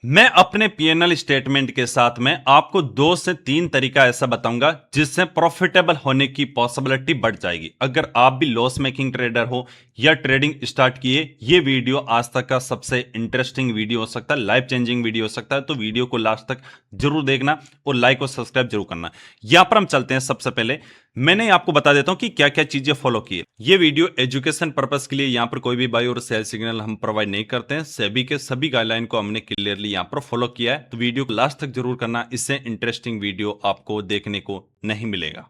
मैं अपने PNL statement के साथ में आपको 2 से 3 तरीका ऐसा बताऊंगा जिससे प्रॉफिटेबल होने की पॉसिबिलिटी बढ़ जाएगी। अगर आप भी लॉस मेकिंग ट्रेडर हो या ट्रेडिंग स्टार्ट किए, ये वीडियो आज तक का सबसे इंटरेस्टिंग वीडियो हो सकता है, लाइफ चेंजिंग वीडियो हो सकता है। तो वीडियो को लास्ट तक जरूर देखना और लाइक और सब्सक्राइब जरूर करना। यहां पर हम चलते हैं। सबसे पहले मैंने आपको बता देता हूं कि क्या क्या चीजें फॉलो की है। ये वीडियो एजुकेशन पर्पस के लिए, यहां पर कोई भी बाय और सेल सिग्नल हम प्रोवाइड नहीं करते हैं। सेबी के सभी गाइडलाइन को हमने क्लियरली यहां पर फॉलो किया है। तो वीडियो को लास्ट तक जरूर करना, इससे इंटरेस्टिंग वीडियो आपको देखने को नहीं मिलेगा।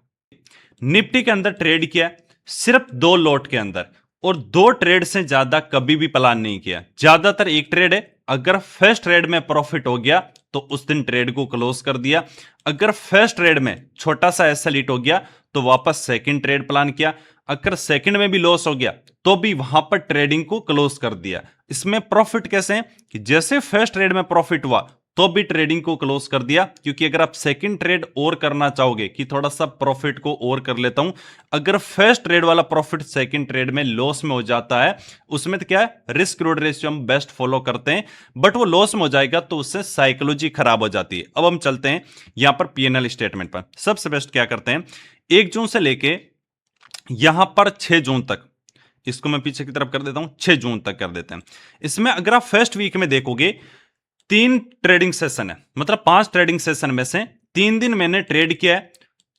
निफ्टी के अंदर ट्रेड किया सिर्फ 2 लॉट के अंदर, और 2 ट्रेड से ज्यादा कभी भी प्लान नहीं किया। ज्यादातर एक ट्रेड है। अगर फर्स्ट ट्रेड में प्रॉफिट हो गया तो उस दिन ट्रेड को क्लोज कर दिया। अगर फर्स्ट ट्रेड में छोटा सा एसएल हिट हो गया तो वापस सेकंड ट्रेड प्लान किया। अगर सेकंड में भी लॉस हो गया तो भी वहां पर ट्रेडिंग को क्लोज कर दिया। इसमें प्रॉफिट कैसे है कि जैसे फर्स्ट ट्रेड में प्रॉफिट हुआ तो भी ट्रेडिंग को क्लोज कर दिया, क्योंकि अगर आप सेकंड ट्रेड और करना चाहोगे कि थोड़ा सा प्रॉफिट को और कर लेता हूं, अगर फर्स्ट ट्रेड वाला प्रॉफिट सेकंड ट्रेड में लॉस में हो जाता है, उसमें तो क्या है, रिस्क रिवॉर्ड रेशियो हम बेस्ट फॉलो करते हैं, बट वो लॉस में हो जाएगा तो उससे साइकोलॉजी खराब हो जाती है। अब हम चलते हैं यहां पर पीएनएल स्टेटमेंट पर। सबसे बेस्ट क्या करते हैं, 1 जून से लेके यहां पर 6 जून तक, इसको मैं पीछे की तरफ कर देता हूं, 6 जून तक कर देते हैं। इसमें अगर आप फर्स्ट वीक में देखोगे 3 ट्रेडिंग सेशन है, मतलब 5 ट्रेडिंग सेशन में से 3 दिन मैंने ट्रेड किया है,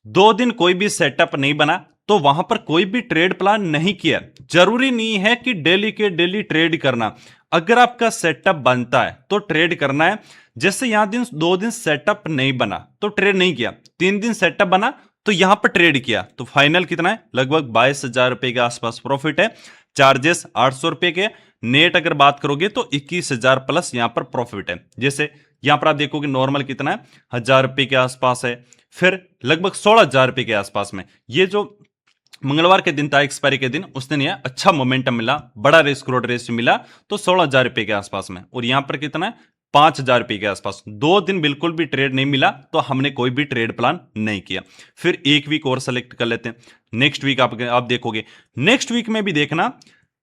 2 दिन कोई भी सेटअप नहीं बना, तो वहां पर कोई भी ट्रेड प्लान नहीं किया। जरूरी नहीं है कि डेली के डेली ट्रेड करना। अगर आपका सेटअप बनता है तो ट्रेड करना है। जैसे यहां 2 दिन सेटअप नहीं बना तो ट्रेड नहीं किया, 3 दिन सेटअप बना तो यहां पर ट्रेड किया, तो फाइनल कितना है, लगभग 22,000 रुपए के आसपास प्रॉफिट है। चार्जेस 800 रुपए के, नेट अगर बात करोगे तो 21,000 प्लस यहां पर प्रॉफिट है। जैसे यहां पर आप देखोगे नॉर्मल कितना है, 1,000 रुपए के आसपास है, फिर लगभग 16,000 रुपए के आसपास में। ये जो मंगलवार के दिन था, एक्सपायरी के दिन, उस दिन यह अच्छा मोमेंटम मिला, बड़ा रिस्क रिवॉर्ड रेशियो मिला, तो 16,000 रुपए के आसपास में। और यहां पर कितना है, 5,000 रुपए के आसपास। 2 दिन बिल्कुल भी ट्रेड नहीं मिला तो हमने कोई भी ट्रेड प्लान नहीं किया। फिर एक वीक और सेलेक्ट कर लेते हैं। नेक्स्ट वीक आप देखोगे, नेक्स्ट वीक में भी देखना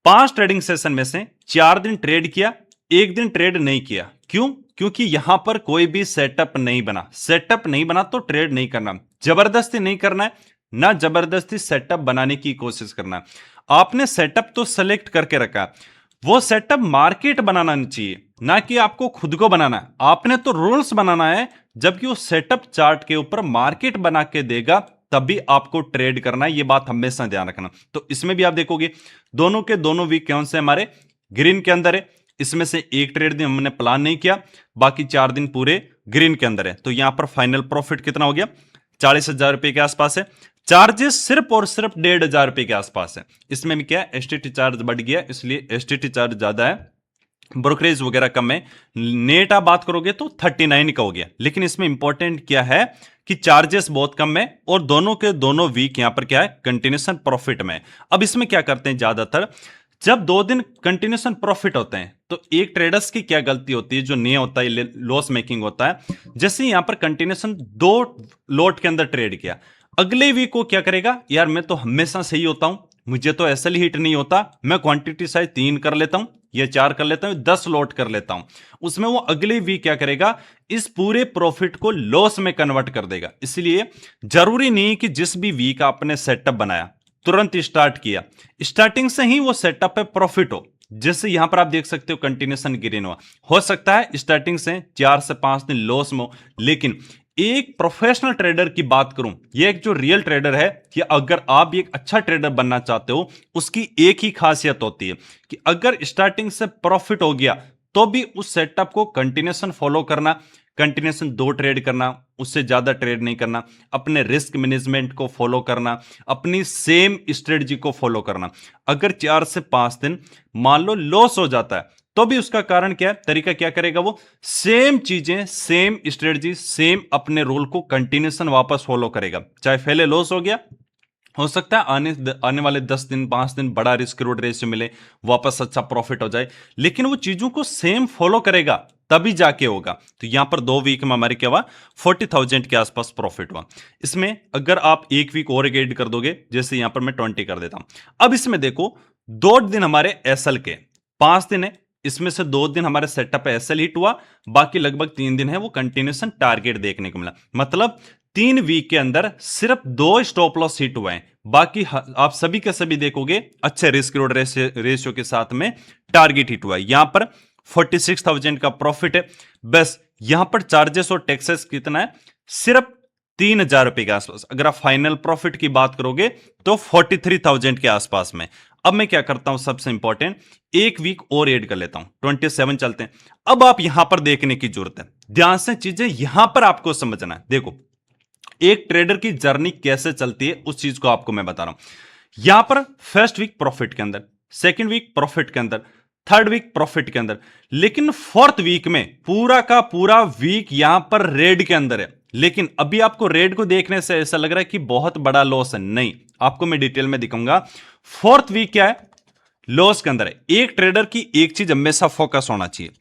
5 ट्रेडिंग सेशन में से 4 दिन ट्रेड किया, 1 दिन ट्रेड नहीं किया। क्यों? क्योंकि यहां पर कोई भी सेटअप नहीं बना। सेटअप नहीं बना तो ट्रेड नहीं करना, जबरदस्ती नहीं करना है, ना जबरदस्ती सेटअप बनाने की कोशिश करना है। आपने सेटअप तो सेलेक्ट करके रखा, वो सेटअप मार्केट बनाना चाहिए, ना कि आपको खुद को बनाना है। आपने तो रूल्स बनाना है, जबकि वो सेटअप चार्ट के ऊपर मार्केट बना के देगा तभी आपको ट्रेड करना है। ये बात हमेशा ध्यान रखना। तो इसमें भी आप देखोगे दोनों के दोनों वीक कौन से हमारे ग्रीन के अंदर है। इसमें से एक ट्रेड दिन हमने प्लान नहीं किया, बाकी 4 दिन पूरे ग्रीन के अंदर है। तो यहां पर फाइनल प्रॉफिट कितना हो गया, 40,000 रुपए के आसपास है। चार्जेस सिर्फ और सिर्फ 1,500 रुपए के आसपास है। इसमें भी क्या है, एसटीटी चार्ज बढ़ गया, इसलिए एसटीटी चार्ज ज्यादा है, ब्रोकरेज वगैरह कम है। नेट आप बात करोगे तो 39 का हो गया। लेकिन इसमें इंपॉर्टेंट क्या है कि चार्जेस बहुत कम है और दोनों के दोनों वीक यहां पर क्या है, कंटिन्यूशन प्रॉफिट में। अब इसमें क्या करते हैं, ज्यादातर जब 2 दिन कंटिन्यूशन प्रॉफिट होते हैं तो एक ट्रेडर्स की क्या गलती होती है, जो नहीं होता है, लॉस मेकिंग होता है। जैसे यहां पर कंटिन्यूशन 2 लॉट के अंदर ट्रेड किया, अगले वीक को क्या करेगा, यार मैं तो हमेशा सही होता हूं, मुझे तो एसएल हिट नहीं होता, मैं क्वांटिटी साइज 3 कर लेता हूं या 4 कर लेता हूं, 10 लॉट कर लेता हूं। उसमें वो अगले वीक क्या करेगा, इस पूरे प्रॉफिट को लॉस में कन्वर्ट कर देगा। इसलिए जरूरी नहीं कि जिस भी वीक आपने सेटअप बनाया तुरंत स्टार्ट किया, स्टार्टिंग से ही वो सेटअप पे प्रॉफिट हो। जैसे यहां पर आप देख सकते हो कंटिन्यूशन ग्रीन हो सकता है स्टार्टिंग से 4 से 5 दिन लॉस में हो, लेकिन एक प्रोफेशनल ट्रेडर की बात करूं, ये एक जो रियल ट्रेडर है, कि अगर आप भी एक अच्छा ट्रेडर बनना चाहते हो, उसकी एक ही खासियत होती है कि अगर स्टार्टिंग से प्रॉफिट हो गया तो भी उस सेटअप को कंटिन्यूशन फॉलो करना, कंटिन्यूशन 2 ट्रेड करना, उससे ज्यादा ट्रेड नहीं करना, अपने रिस्क मैनेजमेंट को फॉलो करना, अपनी सेम स्ट्रेटजी को फॉलो करना। अगर 4 से 5 दिन मान लो लॉस हो जाता है तो भी उसका कारण क्या है, तरीका क्या करेगा, वो सेम चीजें, सेम स्ट्रेटजी, सेम अपने रूल को कंटिन्यूशन वापस फॉलो करेगा। चाहे पहले लॉस हो गया, हो सकता है आने वाले 10 दिन 5 दिन बड़ा रिस्क रिवॉर्ड रेशियो मिले, वापस अच्छा प्रॉफिट हो जाए, लेकिन वो चीजों को सेम फॉलो करेगा तभी जाके होगा। तो यहां पर 2 वीक में हमारे क्या हुआ, 40,000 के आसपास प्रॉफिट हुआ। इसमें अगर आप 1 वीक और ऐड कर दोगे, जैसे यहां पर मैं 20 कर देता हूं। अब इसमें देखो 2 दिन हमारे एसएल के, 5 दिन है, इसमें से 2 दिन हमारे सेटअप पे एसएल हिट हुआ, बाकी लगभग 3 दिन है वो कंटिन्यूएशन टारगेट देखने को मिला। मतलब 3 वीक के अंदर सिर्फ 2 स्टॉप लॉस हिट हुए हैं, बाकी आप सभी के सभी देखोगे अच्छे रिस्क रिवॉर्ड रेशियो के साथ में टारगेट हिट हुआ है। यहां पर 46,000 का प्रॉफिट है। बस यहां पर चार्जेस और टैक्सेस कितना है, सिर्फ 3,000 रुपए के आसपास। अगर आप फाइनल प्रॉफिट की बात करोगे तो 43,000 के आसपास में। अब मैं क्या करता हूं, सबसे इंपॉर्टेंट एक वीक और ऐड कर लेता हूं, 27 चलते हैं। अब आप यहां पर देखने की जरूरत है, ध्यान से चीजें यहां पर आपको समझना है। देखो एक ट्रेडर की जर्नी कैसे चलती है उस चीज को आपको मैं बता रहा हूं। यहां पर फर्स्ट वीक प्रॉफिट के अंदर, सेकंड वीक प्रॉफिट के अंदर, थर्ड वीक प्रॉफिट के अंदर, लेकिन फोर्थ वीक में पूरा का पूरा वीक यहां पर रेड के अंदर है। लेकिन अभी आपको रेड को देखने से ऐसा लग रहा है कि बहुत बड़ा लॉस है, नहीं, आपको मैं डिटेल में दिखाऊंगा। फोर्थ वीक क्या है, लॉस के अंदर है। एक ट्रेडर की एक चीज हमेशा फोकस होना चाहिए,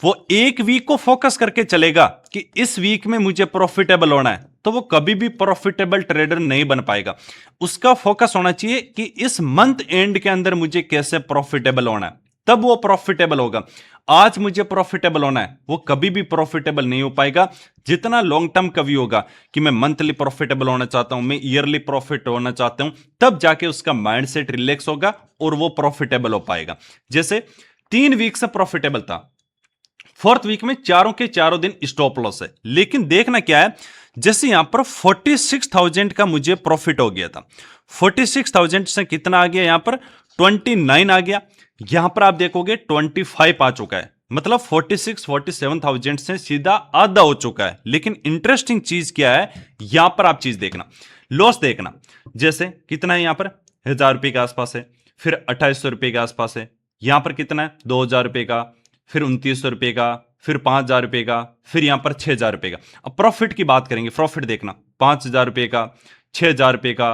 वो एक वीक को फोकस करके चलेगा कि इस वीक में मुझे प्रॉफिटेबल होना है, तो वो कभी भी प्रॉफिटेबल ट्रेडर नहीं बन पाएगा। उसका फोकस होना चाहिए कि इस मंथ एंड के अंदर मुझे कैसे प्रॉफिटेबल होना है, तब वो प्रॉफिटेबल होगा। आज मुझे प्रॉफिटेबल होना है, वो कभी भी प्रॉफिटेबल नहीं हो पाएगा। जितना लॉन्ग टर्म कभी होगा कि मैं मंथली प्रॉफिटेबल होना चाहता हूं, मैं ईयरली प्रॉफिट होना चाहता हूं, तब जाके उसका माइंडसेट रिलैक्स होगा और वो प्रॉफिटेबल हो पाएगा। जैसे 3 वीक से प्रॉफिटेबल था, फोर्थ वीक में चारों के चारों दिन स्टॉप लॉस है। लेकिन देखना क्या है, जैसे यहां पर 46,000 का मुझे प्रॉफिट हो गया था, 46,000 से कितना आ गया, यहां पर 29 आ गया। यहां पर आप देखोगे 25 आ चुका है, मतलब 47,000 से सीधा आधा हो चुका है। लेकिन इंटरेस्टिंग चीज क्या है, यहां पर आप चीज देखना, लॉस देखना। जैसे कितना है, यहां पर 1,000 रुपए के आसपास है, फिर 2,800 रुपए के आसपास है, यहां पर कितना है 2,000 रुपए का, फिर 2,900 रुपए का, फिर 5,000 रुपए का, फिर यहां पर 6,000 रुपए का। अब प्रॉफिट की बात करेंगे, प्रॉफिट देखना 5,000 रुपए का, 6,000 रुपए का,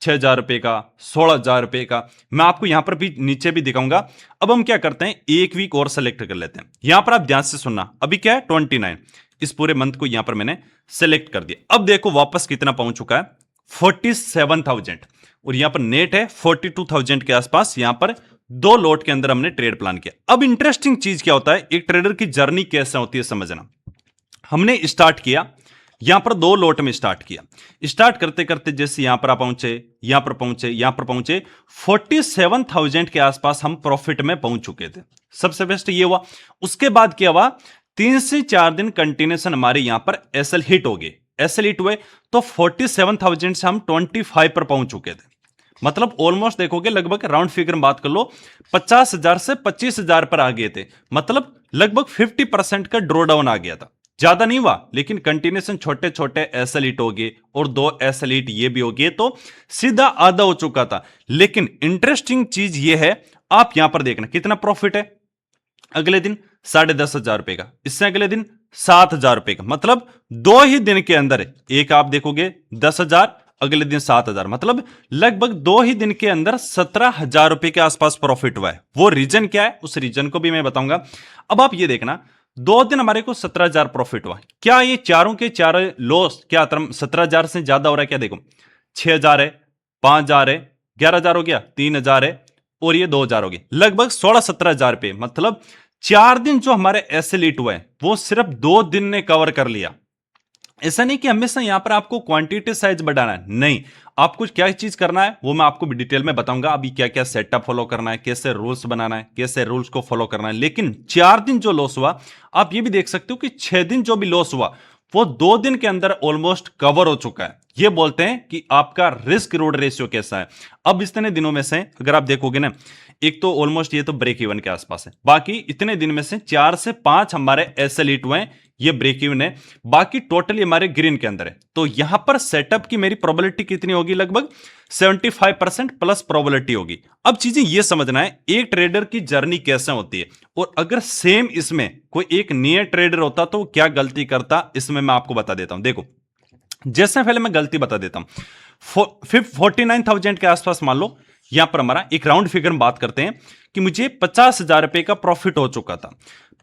6,000 रुपए का, 16,000 रुपए का। मैं आपको यहां पर भी नीचे भी दिखाऊंगा। अब हम क्या करते हैं, एक वीक और सेलेक्ट कर लेते हैं। यहां पर आप ध्यान से सुनना, अभी क्या है 29, इस पूरे मंथ को यहां पर मैंने सेलेक्ट कर दिया। अब देखो वापस कितना पहुंच चुका है, 47,000, और यहां पर नेट है 42,000 के आसपास। यहां पर 2 लॉट के अंदर हमने ट्रेड प्लान किया। अब इंटरेस्टिंग चीज क्या होता है, एक ट्रेडर की जर्नी कैसे होती है समझना। हमने स्टार्ट किया, यहां पर 2 लॉट में स्टार्ट किया, स्टार्ट करते करते जैसे यहां पर आप पहुंचे, यहां पर पहुंचे, यहां पर पहुंचे, 47,000 के आसपास हम प्रॉफिट में पहुंच चुके थे। सबसे बेस्ट ये हुआ। उसके बाद क्या हुआ, 3 से 4 दिन कंटिन्यूएशन हमारे यहां पर एसएल हिट हो गए। एसएल हिट हुए तो 47,000 से हम 25 पर पहुंच चुके थे। मतलब ऑलमोस्ट देखोगे लगभग राउंड फिगर में बात कर लो 50,000 से 25,000 पर आ गए थे। मतलब लगभग 50% का ड्रॉ डाउन आ गया था। ज्यादा नहीं हुआ, लेकिन कंटिन्यूएशन छोटे छोटे एसएल हिट हो गए और 2 एसएल हिट ये भी हो गए, तो सीधा आधा हो चुका था। लेकिन इंटरेस्टिंग चीज ये है, आप यहां पर देखना कितना प्रॉफिट है। अगले दिन 10,500 रुपए का, इससे अगले दिन 7,000 रुपए का। मतलब 2 ही दिन के अंदर एक आप देखोगे 10,000, अगले दिन 7,000, मतलब लगभग 2 ही दिन के अंदर 17,000 रुपए के आसपास प्रॉफिट हुआ है। वो रीजन क्या है, उस रीजन को भी मैं बताऊंगा। अब आप ये देखना 2 दिन हमारे को 17,000 प्रॉफिट हुआ। क्या ये चारों के चारों लॉस क्या 17,000 से ज्यादा हो रहा है क्या, देखो 6,000 है, 5,000 है, 11,000 हो गया, 3,000 है, और ये 2,000 हो गए, लगभग 16-17,000 रुपए। मतलब 4 दिन जो हमारे एसएल हुए वो सिर्फ 2 दिन ने कवर कर लिया। ऐसा नहीं कि हमेशा यहां पर आपको क्वांटिटी साइज बढ़ाना है, नहीं, आपको क्या चीज करना है वो मैं आपको भी डिटेल में बताऊंगा। अभी क्या क्या सेटअप फॉलो करना है, कैसे रूल्स बनाना है, कैसे रूल्स को फॉलो करना है। लेकिन 4 दिन जो लॉस हुआ, आप ये भी देख सकते हो कि 6 दिन जो भी लॉस हुआ वो 2 दिन के अंदर ऑलमोस्ट कवर हो चुका है। ये बोलते हैं कि आपका रिस्क रिवॉर्ड रेशियो कैसा है। अब इतने दिनों में से अगर आप देखोगे ना, एक तो ऑलमोस्ट ये तो ब्रेक इवन के आसपास है, बाकी इतने दिन में से 4 से 5 हमारे एसएल हिट हुए हैं, ये ब्रेक इवन है, बाकी टोटली हमारे ग्रीन के अंदर है। तो यहां पर सेटअप की मेरी प्रोबेबिलिटी कितनी होगी, लगभग 75% प्लस प्रोबेबिलिटी होगी। अब चीजें ये समझना है एक ट्रेडर की जर्नी कैसे होती है, और अगर सेम इसमें कोई एक नया ट्रेडर होता तो क्या गलती करता, इसमें मैं आपको बता देता हूं। देखो जैसे पहले मैं गलती बता देता हूं, 49,000 के आसपास मान लो यहां पर हमारा एक राउंड फिगर में बात करते हैं कि मुझे 50,000 रुपए का प्रॉफिट हो चुका था।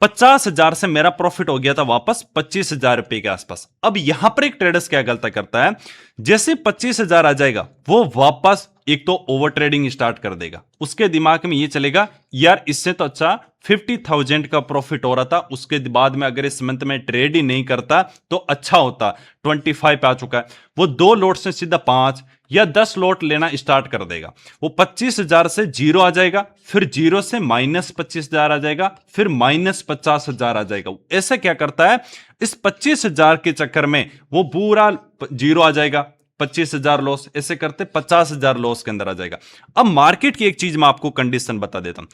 50,000 से मेरा प्रॉफिट हो गया था वापस 25,000 रुपए के आसपास। अब यहां पर एक ट्रेडर्स क्या गलती करता है, जैसे 25,000 आ जाएगा वो वापस एक तो ओवर ट्रेडिंग स्टार्ट कर देगा। उसके दिमाग में ये चलेगा यार इससे तो अच्छा 50,000 का प्रॉफिट हो रहा था, उसके बाद में अगर इस मंथ में ट्रेड ही नहीं करता तो अच्छा होता, 25 पे आ चुका है। वो 2 लोट से सीधा 5 या 10 लोट लेना स्टार्ट कर देगा। वो 25,000 से जीरो आ जाएगा, फिर जीरो से -25,000 आ जाएगा, फिर -50,000 आ जाएगा। ऐसा क्या करता है, इस 25,000 के चक्कर में वो पूरा जीरो आ जाएगा, 25,000 लॉस, ऐसे करते 50,000 लॉस के अंदर आ जाएगा। अब मार्केट की एक चीज मैं आपको कंडीशन बता देता हूं,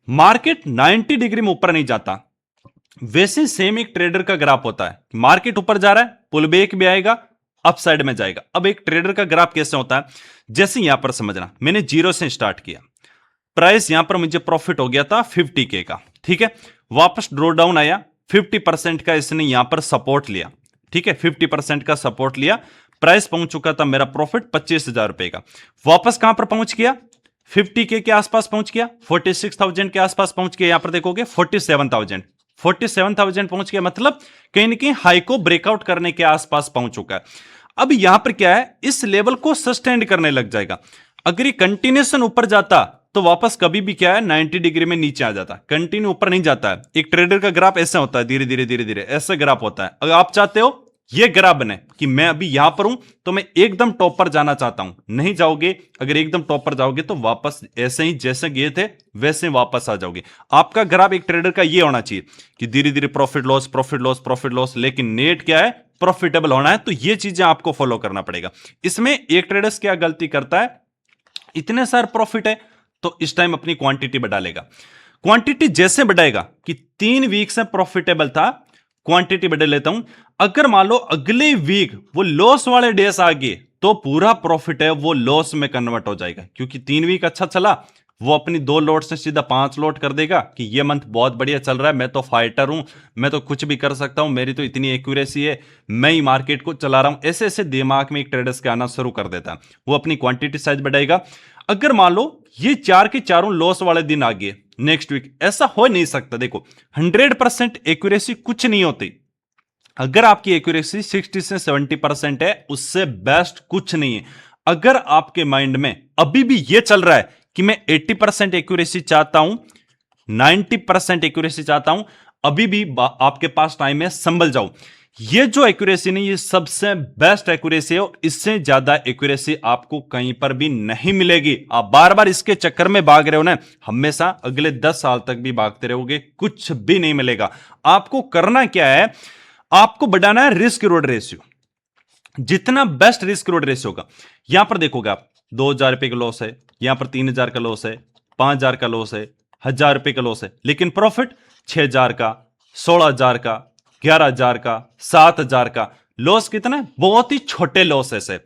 मार्केट 90 डिग्री में ऊपर नहीं जाता। वैसे सेम एक ट्रेडर का ग्राफ होता है, मार्केट ऊपर जा रहा है, पुल बैक भी आएगा, अपसाइड में जाएगा। अब एक ट्रेडर का ग्राफ कैसे होता है, जैसे यहां पर समझना, मैंने जीरो से स्टार्ट किया, प्राइस यहां पर मुझे प्रॉफिट हो गया था 50K का, ठीक है। वापस ड्रॉ डाउन आया, 50% का इसने यहां पर सपोर्ट लिया, ठीक है, 50% का सपोर्ट लिया, प्राइस पहुंच चुका था मेरा प्रॉफिट 25,000 रुपए का। वापस कहां पर पहुंच गया, 50K के आसपास पहुंच गया, 46,000 के आसपास पहुंच गया, यहां पर देखोगे 47,000 पहुंच गया, मतलब कहीं ना कहीं हाई को ब्रेकआउट करने के आसपास पहुंच चुका है। अब यहां पर क्या है, इस लेवल को सस्टेन करने लग जाएगा। अगर ये कंटिन्यूएशन ऊपर जाता तो वापस कभी भी क्या है 90 डिग्री में नीचे आ जाता, कंटिन्यू ऊपर नहीं जाता है। एक ट्रेडर का ग्राफ ऐसा होता है, धीरे धीरे धीरे धीरे ऐसा ग्राफ होता है। अगर आप चाहते हो ये ग्राफ बने कि मैं अभी यहां पर हूं तो मैं एकदम टॉप पर जाना चाहता हूं, नहीं जाओगे, अगर एकदम टॉप पर जाओगे तो वापस ऐसे ही जैसे गए थे वैसे वापस आ जाओगे। आपका ग्राफ एक ट्रेडर का ये होना चाहिए कि धीरे धीरे profit loss profit loss profit loss, लेकिन नेट क्या है, प्रॉफिटेबल होना है। तो ये चीजें आपको फॉलो करना पड़ेगा। इसमें एक ट्रेडर्स क्या गलती करता है, इतने सारे प्रॉफिट है तो इस टाइम अपनी क्वांटिटी बढ़ा लेगा। क्वांटिटी जैसे बढ़ाएगा कि 3 वीक से प्रॉफिटेबल था, क्वांटिटी बढ़ा लेता हूं, अगर मान लो अगले वीक वो लॉस वाले डेज आ गए तो पूरा प्रॉफिट है वो लॉस में कन्वर्ट हो जाएगा। क्योंकि 3 वीक अच्छा चला, वो अपनी 2 लोट से सीधा 5 लोट कर देगा कि ये मंथ बहुत बढ़िया चल रहा है, मैं तो फाइटर हूं, मैं तो कुछ भी कर सकता हूं, मेरी तो इतनी एक्यूरेसी है, मैं ही मार्केट को चला रहा हूं। ऐसे ऐसे दिमाग में एक ट्रेडर्स का आना शुरू कर देता है, वो अपनी क्वांटिटी साइज बढ़ाएगा। अगर मान लो ये 4 के चारों लॉस वाले दिन आ गए नेक्स्ट वीक, ऐसा हो नहीं सकता। देखो 100% एक्यूरेसी कुछ नहीं होती। अगर आपकी एक्यूरेसी 60 से 70% है, उससे बेस्ट कुछ नहीं है। अगर आपके माइंड में अभी भी ये चल रहा है कि मैं 80% एक्यूरेसी चाहता हूं, 90% एक्यूरेसी चाहता हूं, अभी भी आपके पास टाइम है, संभल जाओ। ये जो एक्यूरेसी नहीं, ये सबसे बेस्ट एक्यूरेसी है और इससे ज्यादा एक्यूरेसी आपको कहीं पर भी नहीं मिलेगी। आप बार बार इसके चक्कर में भाग रहे हो ना, हमेशा अगले 10 साल तक भी भागते रहोगे, कुछ भी नहीं मिलेगा। आपको करना क्या है, आपको बढ़ाना है रिस्क रिवॉर्ड रेशियो। जितना बेस्ट रिस्क रिवॉर्ड रेशियो होगा, यहां पर देखोगे आप 2,000 रुपए का लॉस है, यहां पर 3,000 का लॉस है, 5,000 का लॉस है, 1,000 रुपए का लॉस है, लेकिन प्रॉफिट 6,000 का, 16,000 का, 11,000 का, 7,000 का। लॉस कितना है, बहुत ही छोटे लॉसेस है,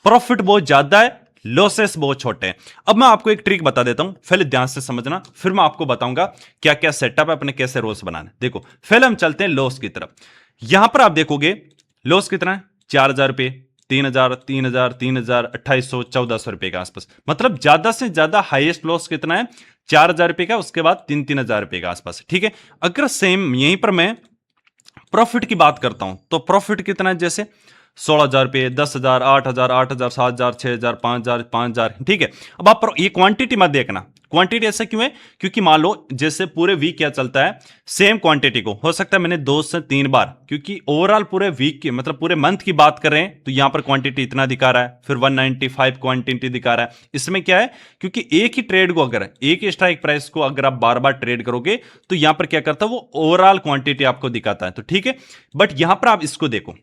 प्रॉफिट बहुत ज्यादा है, लॉसेस बहुत छोटे हैं। अब मैं आपको एक ट्रिक बता देता हूं, पहले ध्यान से समझना, फिर मैं आपको बताऊंगा क्या क्या सेटअप है, अपने कैसे रोल्स बनाने। देखो पहले हम चलते हैं लॉस की तरफ। यहां पर आप देखोगे लॉस कितना है, 4,000 रुपए, 3,000, 3,000, 3,000, 2,800, 1,400 रुपए के आसपास। मतलब ज्यादा से ज्यादा हाईएस्ट लॉस कितना है, 4,000 रुपए का, उसके बाद 3,000 रुपए के आसपास, ठीक है। अगर सेम यहीं पर मैं प्रॉफिट की बात करता हूं तो प्रॉफिट कितना है, जैसे 16,000 रुपए, 10,000, 8,000, 8,000, 7,000, 6,000, 5,000, 5,000, ठीक है। अब आप ये क्वांटिटी मत देखना, क्वांटिटी ऐसा क्यों है, क्योंकि मान लो जैसे पूरे वीक क्या चलता है, सेम क्वांटिटी को हो सकता है मैंने 2 से 3 बार, क्योंकि ओवरऑल पूरे वीक की मतलब पूरे मंथ की बात कर रहे हैं तो यहां पर क्वांटिटी इतना दिखा रहा है, फिर 195 क्वांटिटी दिखा रहा है। इसमें क्या है, क्योंकि एक ही ट्रेड को, अगर एक ही स्ट्राइक प्राइस को अगर आप बार बार ट्रेड करोगे तो यहां पर क्या करता है, वो ओवरऑल क्वांटिटी आपको दिखाता है, तो ठीक है। बट यहां पर आप इसको देखो,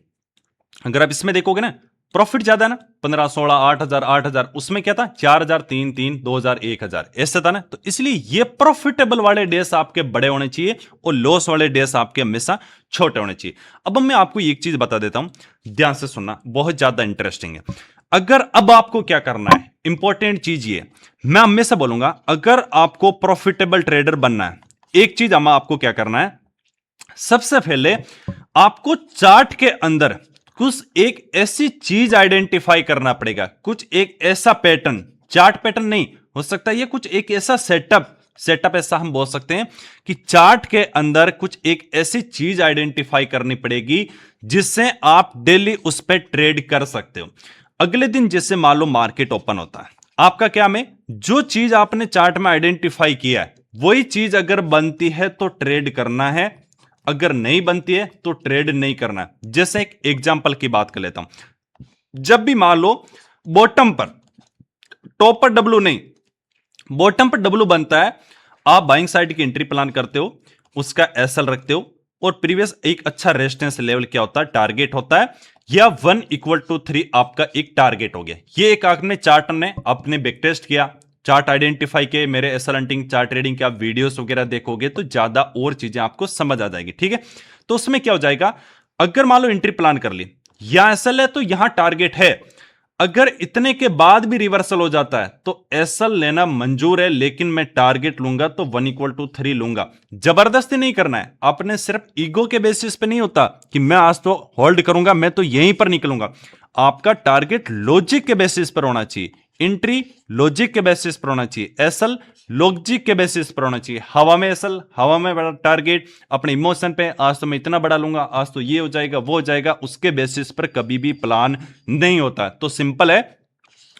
अगर आप इसमें देखोगे ना, प्रॉफिट ज्यादा है ना, 15, 16, 8,000, 8,000, उसमें क्या था 4,000, 3, 3, 2,000, 1,000, ऐसा था ना। तो इसलिए ये प्रॉफिटेबल वाले डेज आपके बड़े होने चाहिए और लॉस वाले डेज आपके हमेशा छोटे होने चाहिए। अब मैं आपको एक चीज बता देता हूं, ध्यान से सुनना, बहुत ज्यादा इंटरेस्टिंग है। अगर अब आपको क्या करना है, इंपॉर्टेंट चीज ये, मैं हमेशा बोलूंगा, अगर आपको प्रॉफिटेबल ट्रेडर बनना है, एक चीज आपको क्या करना है, सबसे पहले आपको चार्ट के अंदर कुछ एक ऐसी चीज आइडेंटिफाई करना पड़ेगा, कुछ एक ऐसा पैटर्न, चार्ट पैटर्न नहीं हो सकता, ये कुछ एक ऐसा सेटअप सेटअप ऐसा हम बोल सकते हैं कि चार्ट के अंदर कुछ एक ऐसी चीज आइडेंटिफाई करनी पड़ेगी जिससे आप डेली उस पर ट्रेड कर सकते हो। अगले दिन जैसे मान लो मार्केट ओपन होता है, आपका क्या में जो चीज आपने चार्ट में आइडेंटिफाई किया है वही चीज अगर बनती है तो ट्रेड करना है, अगर नहीं बनती है तो ट्रेड नहीं करना है। जैसे एक एग्जांपल की बात कर लेता हूं, जब भी मान लो बॉटम पर, टॉप पर डब्ल्यू नहीं, बॉटम पर डब्ल्यू बनता है, आप बाइंग साइड की एंट्री प्लान करते हो, उसका एसएल रखते हो और प्रीवियस एक अच्छा रेजिस्टेंस लेवल क्या होता है, टारगेट होता है, या 1=3 आपका एक टारगेट हो गया। ये एक आपने चार्ट ने अपने बैक टेस्ट किया, चार्ट आइडेंटिफाई किए, मेरे एसएल हंटिंग चार्ट ट्रेडिंग के आप वीडियोस वगैरह देखोगे तो ज्यादा और चीजें आपको समझ आ जाएगी, ठीक है। तो उसमें क्या हो जाएगा, अगर मान लो एंट्री प्लान कर ली, यहां एसएल है तो यहां टारगेट है, अगर इतने के बाद भी रिवर्सल हो जाता है तो एसएल लेना मंजूर है, लेकिन मैं टारगेट लूंगा तो 1=3 लूंगा। जबरदस्ती नहीं करना है, आपने सिर्फ ईगो के बेसिस पे नहीं होता कि मैं आज तो होल्ड करूंगा, मैं तो यहीं पर निकलूंगा। आपका टारगेट लॉजिक के बेसिस पर होना चाहिए, एंट्री लॉजिक के बेसिस पर होना चाहिए, एसएल लॉजिक के बेसिस पर होना चाहिए। हवा में एसएल, हवा में बड़ा टारगेट, अपने इमोशन पे आज तो मैं इतना बड़ा लूंगा, आज तो ये हो जाएगा वो हो जाएगा, उसके बेसिस पर कभी भी प्लान नहीं होता। तो सिंपल है,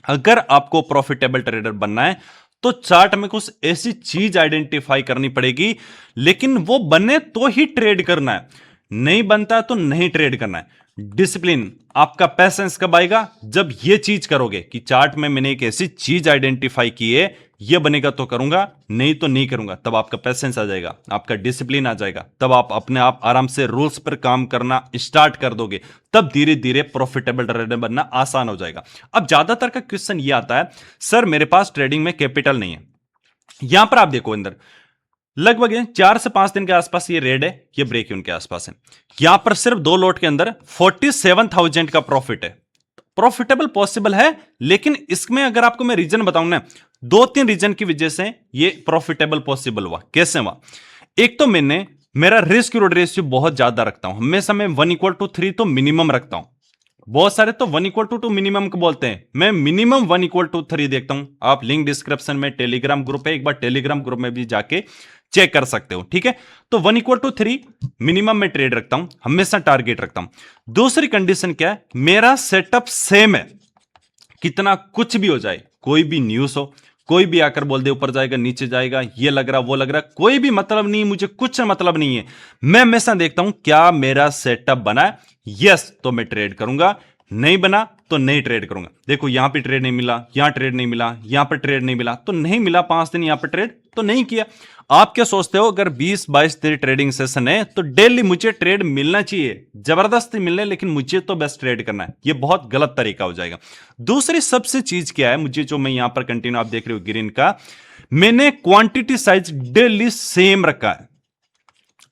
अगर आपको प्रॉफिटेबल ट्रेडर बनना है तो चार्ट में कुछ ऐसी चीज आइडेंटिफाई करनी पड़ेगी, लेकिन वो बने तो ही ट्रेड करना है, नहीं बनता तो नहीं ट्रेड करना है। डिसिप्लिन, आपका पैसेंस कब आएगा, जब ये चीज करोगे कि चार्ट में मैंने एक ऐसी चीज आइडेंटिफाई की है, ये बनेगा तो करूंगा, नहीं तो नहीं करूंगा, तब आपका पैसेंस आ जाएगा, आपका डिसिप्लिन आ जाएगा, तब आप अपने आप आराम से रूल्स पर काम करना स्टार्ट कर दोगे, तब धीरे धीरे प्रॉफिटेबल ट्रेडर बनना आसान हो जाएगा। अब ज्यादातर का क्वेश्चन ये आता है, सर मेरे पास ट्रेडिंग में कैपिटल नहीं है। यहां पर आप देखो अंदर लगभग 4 से 5 दिन के आसपास ये रेड है, ये ब्रेक उनके आसपास है, यहां पर सिर्फ 2 लॉट के अंदर 47,000 का प्रॉफिट है। प्रॉफिटेबल पॉसिबल है, लेकिन इसमें अगर आपको मैं रीजन बताऊं ना, 2-3 रीजन की वजह से ये प्रॉफिटेबल पॉसिबल हुआ। कैसे हुआ, एक तो मैंने मेरा रिस्क रिवॉर्ड रेशियो बहुत ज्यादा रखता हूं, हमेशा मैं 1=3 तो मिनिमम रखता हूं। बहुत सारे तो 1=2 मिनिमम को बोलते हैं, मैं मिनिमम 1=3 देखता हूं। आप लिंक डिस्क्रिप्शन में टेलीग्राम ग्रुप है, एक बार टेलीग्राम ग्रुप में भी जाके चेक कर सकते हो, ठीक है। तो 1=3 मिनिमम में ट्रेड रखता हूं, हमेशा टारगेट रखता हूं। दूसरी कंडीशन क्या है, मेरा सेटअप सेम है, कितना कुछ भी हो जाए, कोई भी न्यूज हो, कोई भी आकर बोल दे ऊपर जाएगा नीचे जाएगा, ये लग रहा वो लग रहा, कोई भी मतलब नहीं, मुझे कुछ मतलब नहीं है। मैं हमेशा देखता हूं क्या मेरा सेटअप बना है, यस तो मैं ट्रेड करूंगा, नहीं बना तो नहीं ट्रेड करूंगा। देखो यहां पे ट्रेड नहीं मिला, यहां ट्रेड नहीं मिला, यहां पर ट्रेड नहीं मिला तो नहीं मिला, 5 दिन यहां पर ट्रेड तो नहीं किया। आप क्या सोचते हो, अगर 20-22 दिन ट्रेडिंग सेशन है तो डेली मुझे ट्रेड मिलना चाहिए, जबरदस्ती मिलने, लेकिन मुझे तो बेस्ट ट्रेड करना है, ये बहुत गलत तरीका हो जाएगा। दूसरी सबसे चीज क्या है, मुझे जो मैं यहां पर कंटिन्यू आप देख रहे हो ग्रीन का, मैंने क्वांटिटी साइज डेली सेम रखा है।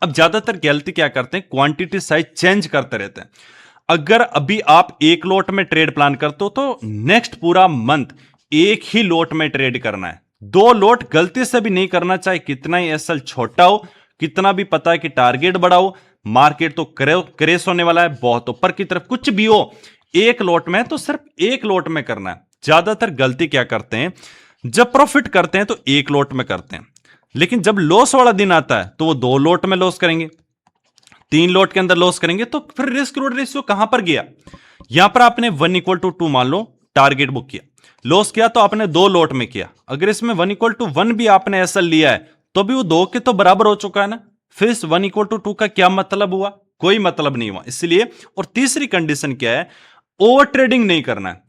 अब ज्यादातर गलती क्या करते हैं, क्वांटिटी साइज चेंज करते रहते हैं। अगर अभी आप एक लोट में ट्रेड प्लान करते हो तो नेक्स्ट पूरा मंथ एक ही लोट में ट्रेड करना है, 2 लोट गलती से भी नहीं करना, चाहे कितना ही एसएल छोटा हो, कितना भी पता है कि टारगेट बड़ा हो, मार्केट तो क्रेश होने वाला है, बहुत ऊपर की तरफ कुछ भी हो, एक लोट में तो सिर्फ एक लोट में करना है। ज्यादातर गलती क्या करते हैं, जब प्रॉफिट करते हैं तो एक लोट में करते हैं, लेकिन जब लॉस वाला दिन आता है तो वो 2 लोट में लॉस करेंगे, 3 लोट के अंदर लॉस करेंगे, तो फिर रिस्क रिवॉर्ड रेशियो कहां पर गया। यहां पर आपने 1=2 मान लो टारगेट बुक किया, लॉस किया तो आपने 2 लोट में किया, अगर इसमें 1=1 भी आपने ऐसा लिया है तो भी वो 2 के तो बराबर हो चुका है ना, फिर इस 1=2 का क्या मतलब हुआ, कोई मतलब नहीं हुआ, इसलिए। और तीसरी कंडीशन क्या है, ओवर ट्रेडिंग नहीं करना है।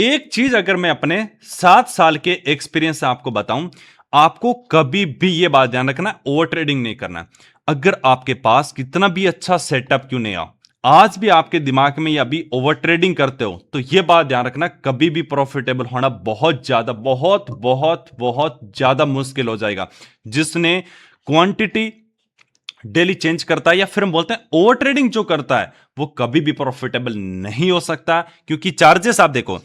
एक चीज अगर मैं अपने 7 साल के एक्सपीरियंस से आपको बताऊं, आपको कभी भी यह बात ध्यान रखना है, ओवर ट्रेडिंग नहीं करना है। अगर आपके पास कितना भी अच्छा सेटअप क्यों नहीं आ, आज भी आपके दिमाग में या भी ओवर ट्रेडिंग करते हो, तो यह बात ध्यान रखना, कभी भी प्रॉफिटेबल होना बहुत ज्यादा बहुत बहुत बहुत ज्यादा मुश्किल हो जाएगा। जिसने क्वांटिटी डेली चेंज करता है, या फिर हम बोलते हैं ओवर ट्रेडिंग जो करता है, वो कभी भी प्रॉफिटेबल नहीं हो सकता, क्योंकि चार्जेस आप देखो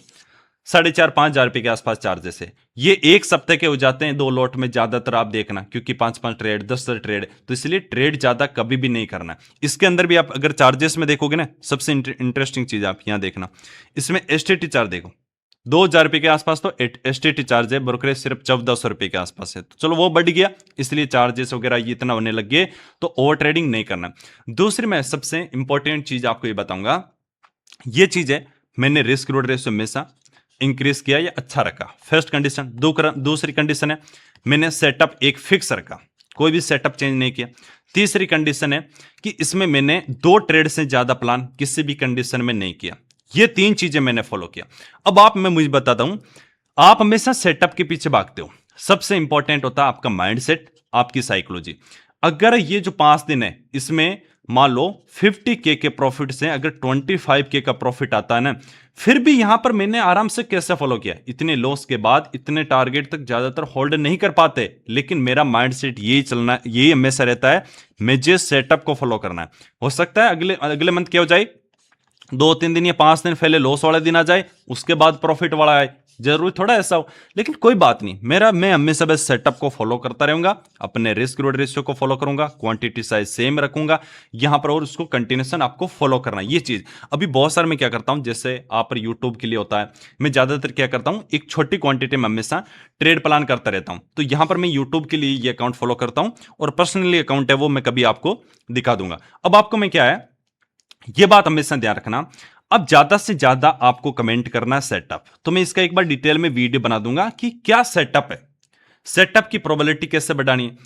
4,500-5,000 रुपए के आसपास चार्जेस है, ये एक सप्ताह के हो जाते हैं 2 लोट में, ज्यादातर आप देखना, क्योंकि 5-5 ट्रेड 10 ट्रेड, तो इसलिए ट्रेड ज्यादा कभी भी नहीं करना। इसके अंदर भी आप अगर चार्जेस में देखोगे ना, सबसे इंटरेस्टिंग चीज आप यहां देखना, इसमें एसटीटी चार्ज देखो, 2,000 रुपए के आसपास तो एसटीटी चार्ज है, ब्रोकरेज सिर्फ 1400 रुपए के आसपास है। तो चलो वो बढ़ गया, इसलिए चार्जेस वगैरह ये इतना होने लग गए, तो ओवर ट्रेडिंग नहीं करना। दूसरी मैं सबसे इंपॉर्टेंट चीज आपको ये बताऊंगा, ये चीज है, मैंने रिस्क रिवॉर्ड रेशियो हमेशा इंक्रीज किया या अच्छा रखा, फर्स्ट कंडीशन। दूसरी कंडीशन है मैंने सेटअप एक फिक्स रखा, कोई भी सेटअप चेंज नहीं किया। तीसरी कंडीशन है कि इसमें मैंने 2 ट्रेड से ज्यादा प्लान किसी भी कंडीशन में नहीं किया। ये 3 चीजें मैंने फॉलो किया। अब मैं मुझे बताता हूं, आप हमेशा सेटअप के पीछे भागते हो, सबसे इंपॉर्टेंट होता है आपका माइंडसेट, आपकी साइकोलॉजी। अगर ये जो 5 दिन है इसमें मान लो 50K के प्रॉफिट से अगर 25K का प्रॉफिट आता है ना, फिर भी यहां पर मैंने आराम से कैसे फॉलो किया, इतने लॉस के बाद इतने टारगेट तक ज्यादातर होल्ड नहीं कर पाते, लेकिन मेरा माइंडसेट यही चलना, यही हमेशा रहता है, मुझे सेटअप को फॉलो करना है। हो सकता है अगले अगले मंथ क्या हो जाए, 2-3 दिन या 5 दिन पहले लॉस वाला दिन आ जाए, उसके बाद प्रॉफिट वाला आए, जरूरी थोड़ा ऐसा हो, लेकिन कोई बात नहीं, मैं हमेशा बस सेटअप को फॉलो करता रहूंगा, अपने रिस्क रिवॉर्ड रेशियो को फॉलो करूंगा, क्वांटिटी साइज सेम रखूंगा यहां पर, और उसको कंटिन्यूशन आपको फॉलो करना, ये चीज। अभी बहुत सारे मैं क्या करता हूं, जैसे आप पर यूट्यूब के लिए होता है, मैं ज्यादातर क्या करता हूं, एक छोटी क्वांटिटी में हमेशा ट्रेड प्लान करता रहता हूं, तो यहां पर मैं यूट्यूब के लिए ये अकाउंट फॉलो करता हूं, और पर्सनली अकाउंट है वो मैं कभी आपको दिखा दूंगा। अब आपको मैं क्या है, ये बात हमेशा ध्यान रखना, अब ज्यादा से ज्यादा आपको कमेंट करना है सेटअप, तो मैं इसका एक बार डिटेल में वीडियो बना दूंगा कि क्या सेटअप है, सेटअप की प्रोबेबिलिटी कैसे बढ़ानी है,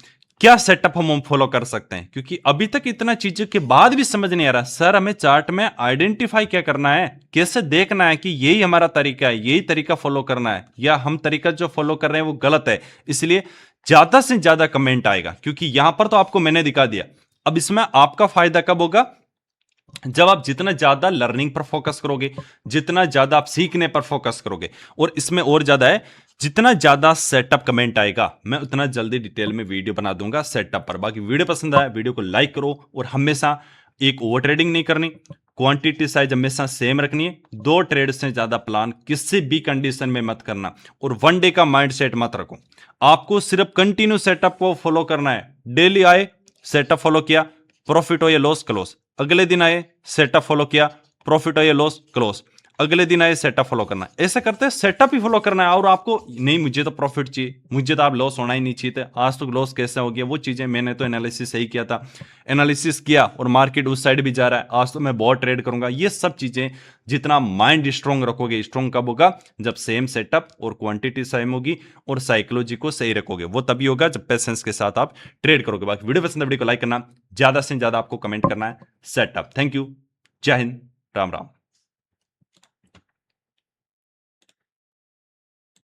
क्या सेटअप हम फॉलो कर सकते हैं, क्योंकि अभी तक इतना चीजों के बाद भी समझ नहीं आ रहा सर, हमें चार्ट में आइडेंटिफाई क्या करना है, कैसे देखना है कि यही हमारा तरीका है, यही तरीका फॉलो करना है, या हम तरीका जो फॉलो कर रहे हैं वो गलत है। इसलिए ज्यादा से ज्यादा कमेंट आएगा, क्योंकि यहां पर तो आपको मैंने दिखा दिया। अब इसमें आपका फायदा कब होगा, जब आप जितना ज्यादा लर्निंग पर फोकस करोगे, जितना ज्यादा आप सीखने पर फोकस करोगे, और इसमें और ज्यादा है, जितना ज्यादा सेटअप कमेंट आएगा मैं उतना जल्दी डिटेल में वीडियो बना दूंगा सेटअप पर। बाकी वीडियो पसंद आया वीडियो को लाइक करो, और हमेशा एक ओवर ट्रेडिंग नहीं करनी, क्वांटिटी साइज हमेशा सेम रखनी है, 2 ट्रेड से ज्यादा प्लान किसी भी कंडीशन में मत करना, और 1 डे का माइंडसेट मत रखो, आपको सिर्फ कंटिन्यू सेटअप को फॉलो करना है। डेली आए सेटअप फॉलो किया, प्रॉफिट हो या लॉस क्लोज, अगले दिन आए सेटअप फॉलो किया, प्रॉफिट हो या लॉस क्लोज, अगले दिन आए सेटअप फॉलो करना, ऐसा करते हैं सेटअप ही फॉलो करना है। और आपको नहीं मुझे तो प्रॉफिट चाहिए, मुझे तो आप लॉस होना ही नहीं चाहिए थे, आज तो लॉस कैसे हो गया, वो चीजें मैंने तो एनालिसिस सही किया था, एनालिसिस किया और मार्केट उस साइड भी जा रहा है, आज तो मैं बहुत ट्रेड करूंगा, ये सब चीजें जितना माइंड स्ट्रांग रखोगे, स्ट्रांग कब होगा, जब सेम सेटअप और क्वांटिटी सेम होगी और साइकोलॉजी को सही रखोगे, वो तभी होगा जब पेशेंस के साथ आप ट्रेड करोगे। बाकी वीडियो पसंद है वीडियो को लाइक करना, ज्यादा से ज्यादा आपको कमेंट करना है सेटअप। थैंक यू, जय हिंद, राम राम।